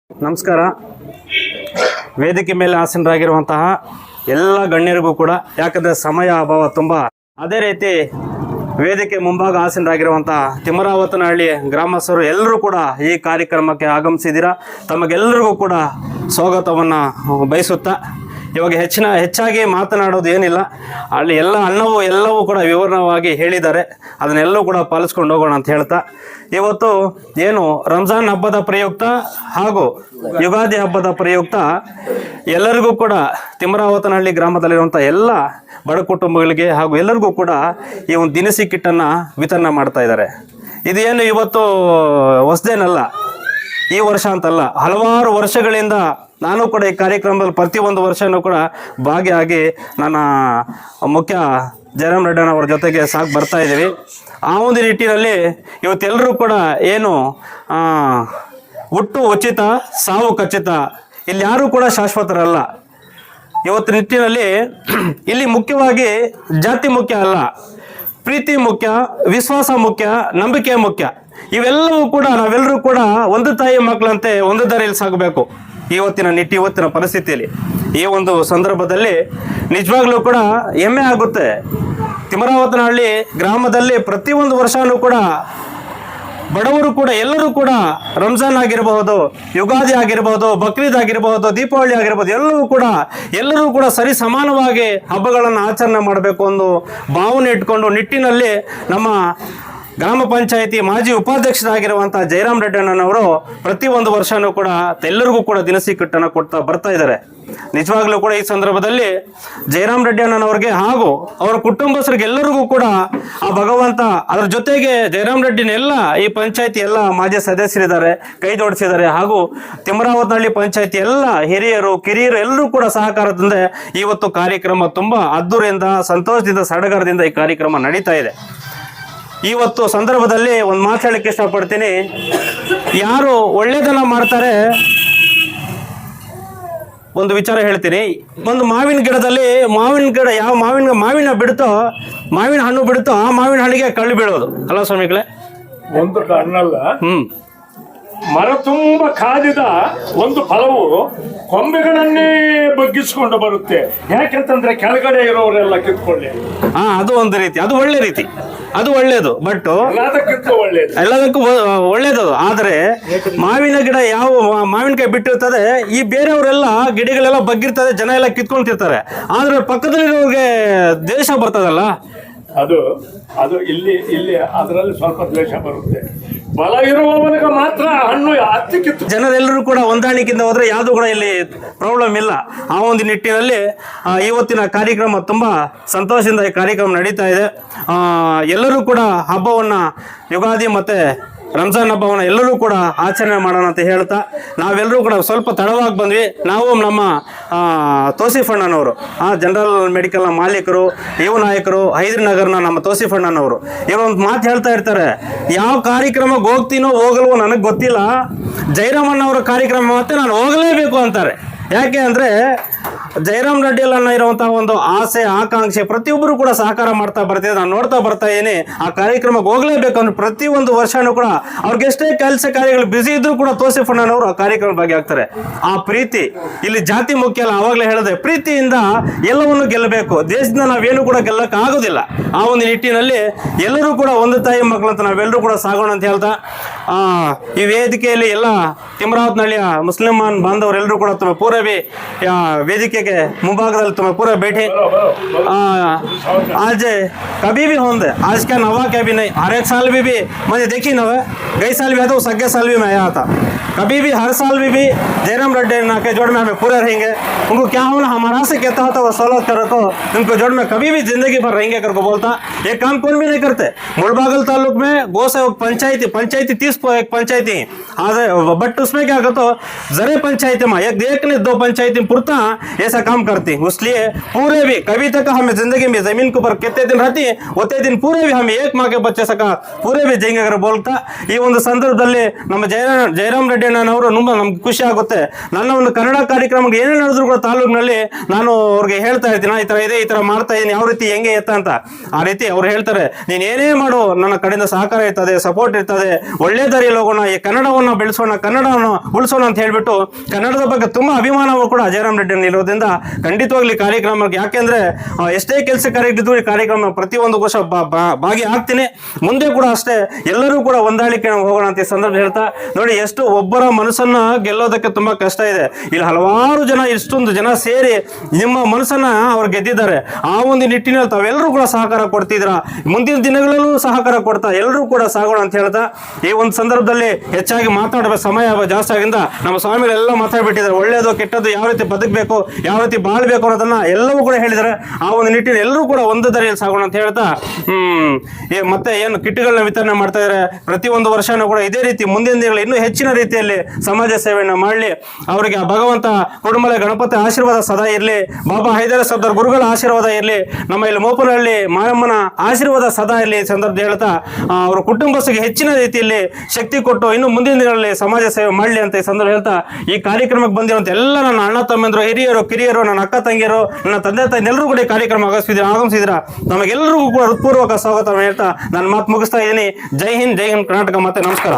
ನಮಸ್ಕಾರ. ವೇದಿಕೆ ಮೇಲೆ ಆಸೀನರಾಗಿರುವಂತಹ ಎಲ್ಲ ಗಣ್ಯರಿಗೂ ಕೂಡ, ಯಾಕಂದರೆ ಸಮಯ ಅಭಾವ ತುಂಬ. ಅದೇ ರೀತಿ ವೇದಿಕೆ ಮುಂಭಾಗ ಆಸೀನರಾಗಿರುವಂತಹ ತಿಮ್ಮರಾವತನಹಳ್ಳಿ ಗ್ರಾಮಸ್ಥರು ಎಲ್ಲರೂ ಕೂಡ ಈ ಕಾರ್ಯಕ್ರಮಕ್ಕೆ ಆಗಮಿಸಿದ್ದೀರಾ. ತಮಗೆಲ್ಲರಿಗೂ ಕೂಡ ಸ್ವಾಗತವನ್ನು ಬಯಸುತ್ತಾ, ಇವಾಗ ಹೆಚ್ಚಾಗಿ ಮಾತನಾಡೋದು ಏನಿಲ್ಲ. ಅಲ್ಲಿ ಎಲ್ಲವೂ ಕೂಡ ವಿವರಣವಾಗಿ ಹೇಳಿದ್ದಾರೆ. ಅದನ್ನೆಲ್ಲವೂ ಕೂಡ ಪಾಲಿಸ್ಕೊಂಡು ಹೋಗೋಣ ಅಂತ ಹೇಳ್ತಾ, ಇವತ್ತು ಏನು ರಂಜಾನ್ ಹಬ್ಬದ ಪ್ರಯುಕ್ತ ಹಾಗೂ ಯುಗಾದಿ ಹಬ್ಬದ ಪ್ರಯುಕ್ತ ಎಲ್ಲರಿಗೂ ಕೂಡ ತಿಮ್ಮರಾವತನಹಳ್ಳಿ ಗ್ರಾಮದಲ್ಲಿರುವಂಥ ಎಲ್ಲ ಬಡ ಕುಟುಂಬಗಳಿಗೆ ಹಾಗೂ ಎಲ್ಲರಿಗೂ ಕೂಡ ಈ ಒಂದು ದಿನಸಿ ಕಿಟ್ಟನ್ನು ವಿತರಣೆ ಮಾಡ್ತಾ ಇದ್ದಾರೆ. ಇದೇನು ಇವತ್ತು ಹೊಸದೇನಲ್ಲ, ಈ ವರ್ಷ ಅಂತಲ್ಲ, ಹಲವಾರು ವರ್ಷಗಳಿಂದ ನಾನು ಕೂಡ ಈ ಕಾರ್ಯಕ್ರಮದಲ್ಲಿ ಪ್ರತಿಯೊಂದು ವರ್ಷವೂ ಕೂಡ ಭಾಗಿಯಾಗಿ ನನ್ನ ಮುಖ್ಯ ಜಯರಾಮ್ ರೆಡ್ಡನವರ ಜೊತೆಗೆ ಬರ್ತಾ ಇದ್ದೀವಿ. ಆ ಒಂದು ನಿಟ್ಟಿನಲ್ಲಿ ಇವತ್ತೆಲ್ಲರೂ ಕೂಡ ಏನು ಹುಟ್ಟು ಉಚಿತ ಸಾವು ಖಚಿತ, ಇಲ್ಲಿ ಯಾರೂ ಕೂಡ ಶಾಶ್ವತರಲ್ಲ. ಇವತ್ತು ನಿಟ್ಟಿನಲ್ಲಿ ಇಲ್ಲಿ ಮುಖ್ಯವಾಗಿ ಜಾತಿ ಮುಖ್ಯ ಅಲ್ಲ, ಪ್ರೀತಿ ಮುಖ್ಯ, ವಿಶ್ವಾಸ ಮುಖ್ಯ, ನಂಬಿಕೆ ಮುಖ್ಯ. ಇವೆಲ್ಲವೂ ಕೂಡ ನಾವೆಲ್ಲರೂ ಕೂಡ ಒಂದು ತಾಯಿ ಮಕ್ಕಳಂತೆ ಒಂದು ದಾರಿಯಲ್ಲಿ ಸಾಗಬೇಕು. ಇವತ್ತಿನ ಪರಿಸ್ಥಿತಿಯಲ್ಲಿ ಈ ಒಂದು ಸಂದರ್ಭದಲ್ಲಿ ನಿಜವಾಗ್ಲೂ ಕೂಡ ಹೆಮ್ಮೆ ಆಗುತ್ತೆ. ತಿಮ್ಮರಾವತನಹಳ್ಳಿ ಗ್ರಾಮದಲ್ಲಿ ಪ್ರತಿಯೊಂದು ವರ್ಷವೂ ಕೂಡ ಬಡವರು ಕೂಡ ಎಲ್ಲರೂ ಕೂಡ ರಂಜಾನ್ ಆಗಿರಬಹುದು, ಯುಗಾದಿ ಆಗಿರಬಹುದು, ಬಕ್ರೀದ್ ಆಗಿರಬಹುದು, ದೀಪಾವಳಿ ಆಗಿರ್ಬೋದು, ಎಲ್ಲರೂ ಕೂಡ ಸರಿ ಸಮಾನವಾಗಿ ಹಬ್ಬಗಳನ್ನು ಆಚರಣೆ ಮಾಡಬೇಕು ಒಂದು ಭಾವನೆ ಇಟ್ಕೊಂಡು ನಿಟ್ಟಿನಲ್ಲಿ ನಮ್ಮ ಗ್ರಾಮ ಪಂಚಾಯಿತಿ ಮಾಜಿ ಉಪಾಧ್ಯಕ್ಷರಾಗಿರುವಂಥ ಜಯರಾಮ್ ರೆಡ್ಡಣ್ಣನವರು ಪ್ರತಿಯೊಂದು ವರ್ಷವೂ ಕೂಡ ಎಲ್ಲರಿಗೂ ಕೂಡ ದಿನಸಿ ಕಿಟ್ಟನ್ನು ಕೊಡ್ತಾ ಬರ್ತಾ ಇದ್ದಾರೆ. ನಿಜವಾಗ್ಲೂ ಕೂಡ ಈ ಸಂದರ್ಭದಲ್ಲಿ ಜಯರಾಮ್ ರೆಡ್ಡಣ್ಣನವ್ರಿಗೆ ಹಾಗೂ ಅವರ ಕುಟುಂಬಸ್ಥರಿಗೆ ಎಲ್ಲರಿಗೂ ಕೂಡ ಆ ಭಗವಂತ, ಅದರ ಜೊತೆಗೆ ಜಯರಾಮ್ ರೆಡ್ಡಿನೆಲ್ಲ ಈ ಪಂಚಾಯಿತಿ ಎಲ್ಲ ಮಾಜಿ ಸದಸ್ಯರಿದ್ದಾರೆ, ಕೈ ಜೋಡಿಸಿದ್ದಾರೆ. ಹಾಗೂ ತಿಮ್ಮರಾವತನಹಳ್ಳಿ ಪಂಚಾಯಿತಿ ಎಲ್ಲ ಹಿರಿಯರು ಕಿರಿಯರು ಎಲ್ಲರೂ ಕೂಡ ಸಹಕಾರದಿಂದ ಇವತ್ತು ಕಾರ್ಯಕ್ರಮ ತುಂಬ ಅದ್ದೂರಿಯಿಂದ ಸಂತೋಷದಿಂದ ಸಡಗರದಿಂದ ಈ ಕಾರ್ಯಕ್ರಮ ನಡೀತಾ ಇದೆ. ಇವತ್ತು ಸಂದರ್ಭದಲ್ಲಿ ಒಂದು ಮಾತು ಹೇಳಕ್ಕೆ ಇಷ್ಟಪಡ್ತೀನಿ. ಯಾರು ಒಳ್ಳೆಯದನ್ನ ಮಾಡ್ತಾರೆ, ಒಂದು ವಿಚಾರ ಹೇಳ್ತೀನಿ. ಒಂದು ಮಾವಿನ ಗಿಡದಲ್ಲಿ ಯಾವ ಮಾವಿನ ಬಿಡುತ್ತೋ, ಮಾವಿನ ಹಣ್ಣು ಬಿಡುತ್ತೋ, ಆ ಮಾವಿನ ಹಣ್ಣಿಗೆ ಕಳ್ಳು ಬೀಳೋದು ಅಲ್ಲ ಸ್ವಾಮಿಗಳೇ? ಒಂದು ಹಣ್ಣಲ್ಲ, ಮರ ತುಂಬ ಕಾದಿದ ಒಂದು ಫಲವು ಕೊಂಬೆಗಳನ್ನೇ ಬಗ್ಗಿಸ್ಕೊಂಡು ಬರುತ್ತೆ. ಯಾಕೆಂತಂದ್ರೆ ಕೆಳಗಡೆ ಇರೋರೆಲ್ಲ ಕಿತ್ಕೊಳ್ಳಿ. ಅದು ಒಂದು ರೀತಿ, ಅದು ಒಳ್ಳೆ ರೀತಿ, ಅದು ಒಳ್ಳೇದು. ಬಟ್ ಎಲ್ಲದಕ್ಕೂ ಒಳ್ಳೇದು. ಆದರೆ ಮಾವಿನ ಗಿಡ ಯಾವ ಮಾವಿನಕಾಯಿ ಬಿಟ್ಟಿರ್ತದೆ, ಈ ಬೇರೆಯವರೆಲ್ಲ ಗಿಡಗಳೆಲ್ಲ ಬಗ್ಗಿರ್ತದೆ, ಜನ ಎಲ್ಲ ಕಿತ್ಕೊಳ್ತಿರ್ತಾರೆ. ಆದ್ರೆ ಪಕ್ಕದಲ್ಲಿರೋರಿಗೆ ದ್ವೇಷ ಬರ್ತದಲ್ಲ, ಅದು ಇಲ್ಲಿ ಅದರಲ್ಲಿ ಸ್ವಲ್ಪ ದ್ವೇಷ ಬರುತ್ತೆ. ಬಲ ಇರುವವನಿಗೆ ಮಾತ್ರ ಹಣ್ಣು ಹತ್ತಿ ಕಿತ್ತು. ಜನರೆಲ್ಲರೂ ಕೂಡ ಹೊಂದಾಣಿಕೆಯಿಂದ ಹೋದ್ರೆ ಯಾವುದು ಕೂಡ ಇಲ್ಲಿ ಪ್ರಾಬ್ಲಮ್ ಇಲ್ಲ. ಆ ಒಂದು ನಿಟ್ಟಿನಲ್ಲಿ ಇವತ್ತಿನ ಕಾರ್ಯಕ್ರಮ ತುಂಬಾ ಸಂತೋಷದಿಂದ ಈ ಕಾರ್ಯಕ್ರಮ ನಡೀತಾ ಇದೆ. ಎಲ್ಲರೂ ಕೂಡ ಹಬ್ಬವನ್ನ, ಯುಗಾದಿ ಮತ್ತೆ ರಂಜಾನ್ ಹಬ್ಬವನ್ನು ಎಲ್ಲರೂ ಕೂಡ ಆಚರಣೆ ಮಾಡೋಣ ಅಂತ ಹೇಳ್ತಾ, ನಾವೆಲ್ಲರೂ ಕೂಡ ಸ್ವಲ್ಪ ತಡವಾಗಿ ಬಂದ್ವಿ. ನಾವು ನಮ್ಮ ತೋಸಿಫಣ್ಣನವರು, ಜನರಲ್ ಮೆಡಿಕಲ್ನ ಮಾಲೀಕರು, ಯುವ ನಾಯಕರು, ಹೈದರಾನಗರ್ನ ನಮ್ಮ ತೋಸಿಫಣ್ಣನವರು, ಇವರೊಂದು ಮಾತು ಹೇಳ್ತಾ ಇರ್ತಾರೆ, ಯಾವ ಕಾರ್ಯಕ್ರಮಕ್ಕೆ ಹೋಗ್ತೀನೋ ಹೋಗಲ್ವೋ ನನಗೆ ಗೊತ್ತಿಲ್ಲ, ಜಯರಾಮಣ್ಣವರ ಕಾರ್ಯಕ್ರಮ ಮತ್ತೆ ನಾನು ಹೋಗಲೇಬೇಕು ಅಂತಾರೆ. ಯಾಕೆ ಅಂದರೆ ಜಯರಾಮ್ ರೆಡ್ಡಿಯಲ್ಲನ್ನ ಇರುವಂತಹ ಒಂದು ಆಸೆ, ಆಕಾಂಕ್ಷೆ ಪ್ರತಿಯೊಬ್ಬರು ಕೂಡ ಸಹಕಾರ ಮಾಡ್ತಾ ಬರ್ತಿದೆ. ನಾನು ನೋಡ್ತಾ ಬರ್ತಾ ಇದ್ದೀನಿ, ಆ ಕಾರ್ಯಕ್ರಮಕ್ಕೆ ಹೋಗಲೇಬೇಕು ಅಂದ್ರೆ ಪ್ರತಿಯೊಂದು ವರ್ಷನೂ ಕೂಡ ಅವ್ರಿಗೆ ಎಷ್ಟೇ ಕೆಲಸ ಕಾರ್ಯಗಳು ಬ್ಯುಸಿ ಇದ್ರೂ ಕೂಡ ತೋಸಿಫಣ್ಣನವರು ಆ ಕಾರ್ಯಕ್ರಮ ಭಾಗಿಯಾಗ್ತಾರೆ. ಆ ಪ್ರೀತಿ, ಇಲ್ಲಿ ಜಾತಿ ಮುಖ್ಯ ಅಲ್ಲ, ಆವಾಗಲೇ ಹೇಳಿದೆ, ಪ್ರೀತಿಯಿಂದ ಎಲ್ಲವನ್ನು ಗೆಲ್ಲಬೇಕು. ದೇಶದಿಂದ ನಾವೇನು ಕೂಡ ಗೆಲ್ಲಕ್ಕೆ ಆಗೋದಿಲ್ಲ. ಆ ಒಂದು ನಿಟ್ಟಿನಲ್ಲಿ ಎಲ್ಲರೂ ಕೂಡ ಒಂದು ತಾಯಿ ಮಕ್ಕಳಂತ ನಾವೆಲ್ಲರೂ ಕೂಡ ಸಾಗೋಣ ಅಂತ ಹೇಳ್ತಾ, ಈ ವೇದಿಕೆಯಲ್ಲಿ ಎಲ್ಲ ತಿಮ್ಮರಾವತನಹಳ್ಳಿಯ ಮುಸ್ಲಿಮಾನ್ ಬಾಂಧವರೆಲ್ಲರೂ ಕೂಡ ತುಂಬ ಪೂರ भी वेदिके के मुंबागदल तुम्हें पूरा बैठे आज कभी भी होंगे, आज क्या नवा क्या भी नहीं, हर एक साल भी मुझे देखी ना, गई साल भी आया था, सगे साल भी मैं आया था, कभी भी हर साल भी जयराम रेड्डी ना के जोड़ में हमें पूरे रहेंगे. उनको क्या होना हमारा से कहता होता वो सोलह करो को उनको जोड़ में कभी भी जिंदगी भर रहेंगे करके बोलता. ये काम कौन भी नहीं करते. मुलबागल तालुक में गो से पंचायती 30 पंचायती आज, बट उसमें क्या कहते जरे पंचायती में एक ने 2 पंचायती पुरता ऐसे ऐसा काम करते हैं, इसलिए पूरे भी कभी तक हमें जिंदगी में जमीन के ऊपर कितने दिन रहती है उतने दिन पूरे भी हम एक माँ के बच्चे सका पूरे भी ಜೈಂಗೆ ಅಗರ बोलता ಈ ಒಂದು ಸಂದರ್ಭದಲ್ಲಿ ನಮ್ಮ ಜಯರಾಮ್ ರೆಡ್ಡಿ ಅಣ್ಣನವರು ನಮ್ಗೆ ಖುಷಿ ಆಗುತ್ತೆ. ನನ್ನ ಒಂದು ಕನ್ನಡ ಕಾರ್ಯಕ್ರಮಕ್ಕೆ ಏನೇ ನಡೆದ್ರು ಕೂಡ ತಾಲೂಕಿನಲ್ಲಿ ನಾನು ಅವ್ರಿಗೆ ಹೇಳ್ತಾ ಇರ್ತೀನಿ, ಈ ತರ ಇದೆ, ಈ ತರ ಮಾಡ್ತಾ ಇದ್ದೀನಿ, ಯಾವ ರೀತಿ ಹೆಂಗೆ ಎತ್ತ ಅಂತ. ಆ ರೀತಿ ಅವ್ರು ಹೇಳ್ತಾರೆ, ನೀನ್ ಏನೇ ಮಾಡು ನನ್ನ ಕಡೆಯಿಂದ ಸಹಕಾರ ಇರ್ತದೆ, ಸಪೋರ್ಟ್ ಇರ್ತದೆ, ಒಳ್ಳೆ ದಾರಿಯಲ್ಲಿ ಹೋಗೋಣ, ಈ ಕನ್ನಡವನ್ನ ಬೆಳೆಸೋಣ, ಕನ್ನಡವನ್ನು ಉಳಿಸೋಣ ಅಂತ ಹೇಳ್ಬಿಟ್ಟು ಕನ್ನಡದ ಬಗ್ಗೆ ತುಂಬಾ ಅಭಿಮಾನವು ಕೂಡ ಜಯರಾಮ್ ರೆಡ್ಡಿ ಇರೋದ್ರಿಂದ ಖಂಡಿತವಾಗ್ಲಿ ಕಾರ್ಯಕ್ರಮಕ್ಕೆ, ಯಾಕೆಂದ್ರೆ ಎಷ್ಟೇ ಕೆಲಸ ಕಾರ್ಯಕ್ರಮ ಈ ಕಾರ್ಯಕ್ರಮ ಪ್ರತಿಯೊಂದು ವರ್ಷ ಭಾಗಿ ಆಗ್ತೀನಿ, ಮುಂದೆ ಕೂಡ ಅಷ್ಟೇ ಎಲ್ಲರೂ ಕೂಡ ಹೊಂದಾಣಿಕೆ ಹೋಗೋಣ ಅಂತ ಈ ಸಂದರ್ಭ ಹೇಳ್ತಾ, ನೋಡಿ ಎಷ್ಟು ಒಬ್ಬರ ಮನಸ್ಸನ್ನ ಗೆಲ್ಲೋದಕ್ಕೆ ತುಂಬಾ ಕಷ್ಟ ಇದೆ. ಇಲ್ಲಿ ಹಲವಾರು ಜನ ಇಷ್ಟೊಂದು ಜನ ಸೇರಿ ನಿಮ್ಮ ಮನಸ್ಸನ್ನ ಅವ್ರು ಗೆದ್ದಿದ್ದಾರೆ. ಆ ಒಂದು ನಿಟ್ಟಿನಲ್ಲಿ ತಾವೆಲ್ಲರೂ ಕೂಡ ಸಹಕಾರ ಕೊಡ್ತಿದ್ರ, ಮುಂದಿನ ದಿನಗಳಲ್ಲೂ ಸಹಕಾರ ಕೊಡ್ತಾ ಎಲ್ಲರೂ ಕೂಡ ಸಾಗೋಣ ಅಂತ ಹೇಳ್ತಾ, ಈ ಒಂದು ಸಂದರ್ಭದಲ್ಲಿ ಹೆಚ್ಚಾಗಿ ಮಾತಾಡಬೇಕು, ಸಮಯ ಜಾಸ್ತಿ ಆಗಿಂದ ನಮ್ಮ ಸ್ವಾಮಿಗಳೆಲ್ಲ ಮಾತಾಡ್ಬಿಟ್ಟಿದ್ದಾರೆ. ಒಳ್ಳೇದು ಕೆಟ್ಟದ್ದು ಯಾವ ರೀತಿ ಬದುಕಬೇಕು, ಯಾವ ರೀತಿ ಬಾಳ್ಬೇಕು ಅನ್ನೋದನ್ನ ಎಲ್ಲವೂ ಕೂಡ ಹೇಳಿದ್ದಾರೆ. ಆ ಒಂದು ನಿಟ್ಟಿನಲ್ಲಿ ಎಲ್ಲರೂ ಕೂಡ ಒಂದು ದಾರಿಯಲ್ಲಿ ಸಾಗೋಣ ಅಂತ ಹೇಳ್ತಾ, ಮತ್ತೆ ಏನು ಕಿಟ್ಗಳನ್ನ ವಿತರಣೆ ಮಾಡ್ತಾ ಇದ್ದಾರೆ, ಪ್ರತಿಯೊಂದು ವರ್ಷನೂ ಕೂಡ ಇದೇ ರೀತಿ ಮುಂದಿನ ದಿನಗಳಲ್ಲಿ ಇನ್ನೂ ಹೆಚ್ಚಿನ ರೀತಿಯಲ್ಲಿ ಸಮಾಜ ಸೇವೆಯನ್ನು ಮಾಡಲಿ. ಅವರಿಗೆ ಆ ಭಗವಂತ ಕುಡುಮಲೆ ಗಣಪತಿ ಆಶೀರ್ವಾದ ಸದಾ ಇರಲಿ, ಬಾಬಾ ಹೈದರ ಸರ್ದಾರ್ ಗುರುಗಳ ಆಶೀರ್ವಾದ ಇರಲಿ, ನಮ್ಮ ಇಲ್ಲಿ ಮೋಪನಹಳ್ಳಿ ಮಾರಮ್ಮನ ಆಶೀರ್ವಾದ ಸದಾ ಇರಲಿ ಸಂದರ್ಭ ಹೇಳ್ತಾ, ಅವರ ಕುಟುಂಬಸ್ಥರಿಗೆ ಹೆಚ್ಚಿನ ರೀತಿಯಲ್ಲಿ ಶಕ್ತಿ ಕೊಟ್ಟು ಇನ್ನು ಮುಂದಿನ ದಿನಗಳಲ್ಲಿ ಸಮಾಜ ಸೇವೆ ಮಾಡಲಿ ಅಂತ ಈ ಸಂದರ್ಭ ಹೇಳ್ತಾ, ಈ ಕಾರ್ಯಕ್ರಮಕ್ಕೆ ಬಂದಿರುವಂತ ಎಲ್ಲ ನನ್ನ ಅಣ್ಣ ತಮ್ಮಂದರು, ಹಿರಿಯರು, ಕಿರಿಯರು, ನನ್ನ ಅಕ್ಕ ತಂಗಿಯರು, ನನ್ನ ತಂದೆ ತಾಯಿ ಎಲ್ಲರೂ ಕೂಡ ಈ ಕಾರ್ಯಕ್ರಮ ಆಗಮಿಸಿದ್ರ ನಮಗೆಲ್ಲರಿಗೂ ಕೂಡ ಹೃತ್ಪೂರ್ವಕ ಸ್ವಾಗತ ಹೇಳ್ತಾ ನನ್ನ ಮಾತು ಮುಗಿಸ್ತಾ ಇದ್ದೀನಿ. ಜೈ ಹಿಂದ್, ಜೈ ಹಿಂದ್ ಕರ್ನಾಟಕ, ಮತ್ತೆ ನಮಸ್ಕಾರ.